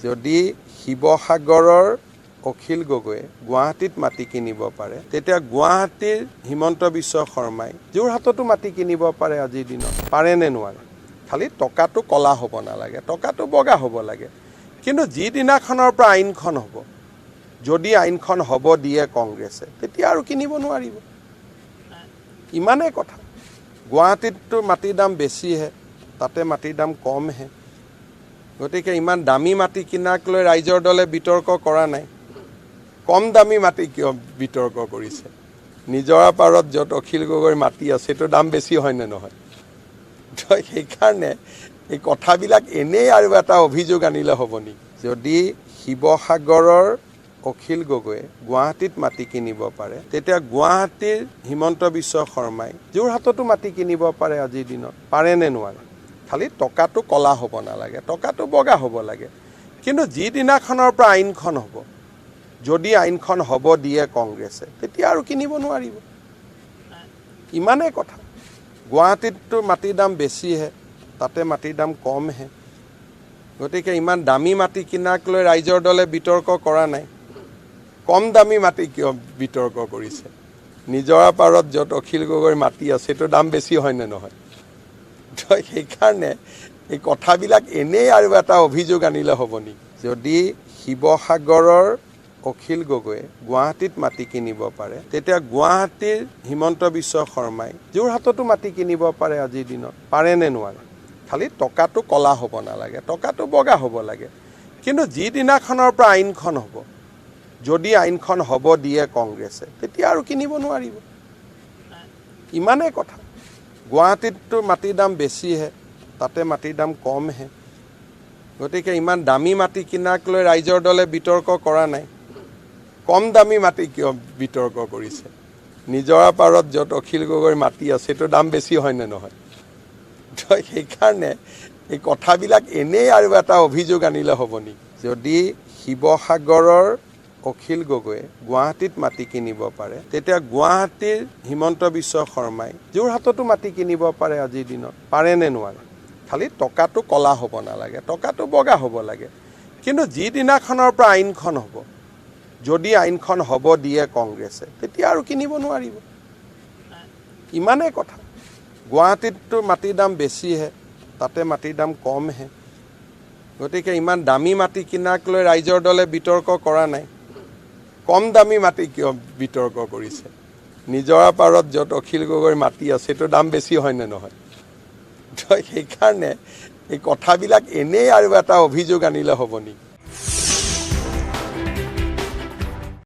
যদি শিৱসাগৰৰ অখিল গগৈয়ে গুৱাহাটীত মাটি কিনিব পাৰে তেতিয়া গুৱাহাটীৰ হিমন্ত বিশ্ব শৰ্মাই যোৰহাটতো মাটি কিনিব পাৰে আজিৰ দিনত পাৰে নে নোৱাৰে খালি টকাটো কলা হ'ব নালাগে টকাটো বগা হ'ব লাগে কিন্তু যিদিনাখনৰ পৰা আইনখন হ'ব যদি আইনখন হ'ব দিয়ে কংগ্ৰেছে তেতিয়া আৰু কিনিব নোৱাৰিব ইমানেই কথা গুৱাহাটীততো মাটিৰ দাম বেছিহে তাতে মাটিৰ দাম কমহে গতিকে ইমান দামী মাটি কিনাক লৈ ৰাইজৰ দলে বিতৰ্ক কৰা নাই কম দামী মাটি কিয় বিতৰ্ক কৰিছে নিজৰা পাৰত য'ত অখিল গগৈৰ মাটি আছে সেইটো দাম বেছি হয় নে নহয় তো সেইকাৰণে এই কথাবিলাক এনেই আৰু এটা অভিযোগ আনিলে হ'ব নেকি যদি শিৱসাগৰৰ অখিল গগৈয়ে গুৱাহাটীত মাটি কিনিব পাৰে তেতিয়া গুৱাহাটীৰ হিমন্ত বিশ্ব শৰ্মাই যোৰহাটতো মাটি কিনিব পাৰে আজিৰ দিনত পাৰে নে নোৱাৰে খালি টকাটো কলা হ'ব নালাগে টকাটো বগা হ'ব লাগে কিন্তু যিদিনাখনৰ পৰা আইনখন হ'ব যদি আইনখন হ'ব দিয়ে কংগ্ৰেছে তেতিয়া আৰু কিনিব নোৱাৰিব ইমানেই কথা গুৱাহাটীততো মাটিৰ দাম বেছিহে তাতে মাটিৰ দাম কমহে গতিকে ইমান দামী মাটি কিনাক লৈ ৰাইজৰ দলে বিতৰ্ক কৰা নাই কম দামী মাটি কিয় বিতৰ্ক কৰিছে নিজৰা পাৰত য'ত অখিল গগৈৰ মাটি আছে সেইটো দাম বেছি হয় নে নহয় তো সেইকাৰণে এই কথাবিলাক এনেই আৰু এটা অভিযোগ আনিলে হ'ব নেকি যদি শিৱসাগৰৰ অখিল গগৈয়ে গুৱাহাটীত মাটি কিনিব পাৰে তেতিয়া গুৱাহাটীৰ হিমন্ত বিশ্ব শৰ্মাই যোৰহাটতো মাটি কিনিব পাৰে আজিৰ দিনত পাৰে নে নোৱাৰে খালি টকাটো কলা হ'ব নালাগে টকাটো বগা হ'ব লাগে কিন্তু যিদিনাখনৰ পৰা আইনখন হ'ব যদি আইনখন হ'ব দিয়ে কংগ্ৰেছে তেতিয়া আৰু কিনিব নোৱাৰিব ইমানেই কথা গুৱাহাটীততো মাটিৰ দাম বেছিহে তাতে মাটিৰ দাম কমহে গতিকে ইমান দামী মাটি কিনাক লৈ ৰাইজৰ দলে বিতৰ্ক কৰা নাই কম দামী মাটি কিয় বিতৰ্ক কৰিছে নিজৰা পাৰত য'ত অখিল গগৈৰ মাটি আছে সেইটো দাম বেছি হয় নে নহয় তো সেইকাৰণে এই কথাবিলাক এনেই আৰু এটা অভিযোগ আনিলে হ'ব নেকি যদি শিৱসাগৰৰ অখিল গগৈয়ে গুৱাহাটীত মাটি কিনিব পাৰে তেতিয়া গুৱাহাটীৰ হিমন্ত বিশ্ব শৰ্মাই যোৰহাটতো মাটি কিনিব পাৰে আজিৰ দিনত পাৰে নে নোৱাৰে খালি টকাটো কলা হ'ব নালাগে টকাটো বগা হ'ব লাগে কিন্তু যিদিনাখনৰ পৰা আইনখন হ'ব যদি আইনখন হ'ব দিয়ে কংগ্ৰেছে তেতিয়া আৰু কিনিব নোৱাৰিব ইমানেই কথা গুৱাহাটীততো মাটিৰ দাম বেছিহে তাতে মাটিৰ দাম কমহে গতিকে ইমান দামী মাটি কিনাক লৈ ৰাইজৰ দলে বিতৰ্ক কৰা নাই কম দামী মাটি কিয় বিতৰ্ক কৰিছে নিজৰা পাৰত য'ত অখিল গগৈৰ মাটি আছে সেইটো দাম বেছি হয় নে নহয় তো সেইকাৰণে এই কথাবিলাক এনেই আৰু এটা অভিযোগ আনিলে হ'ব নেকি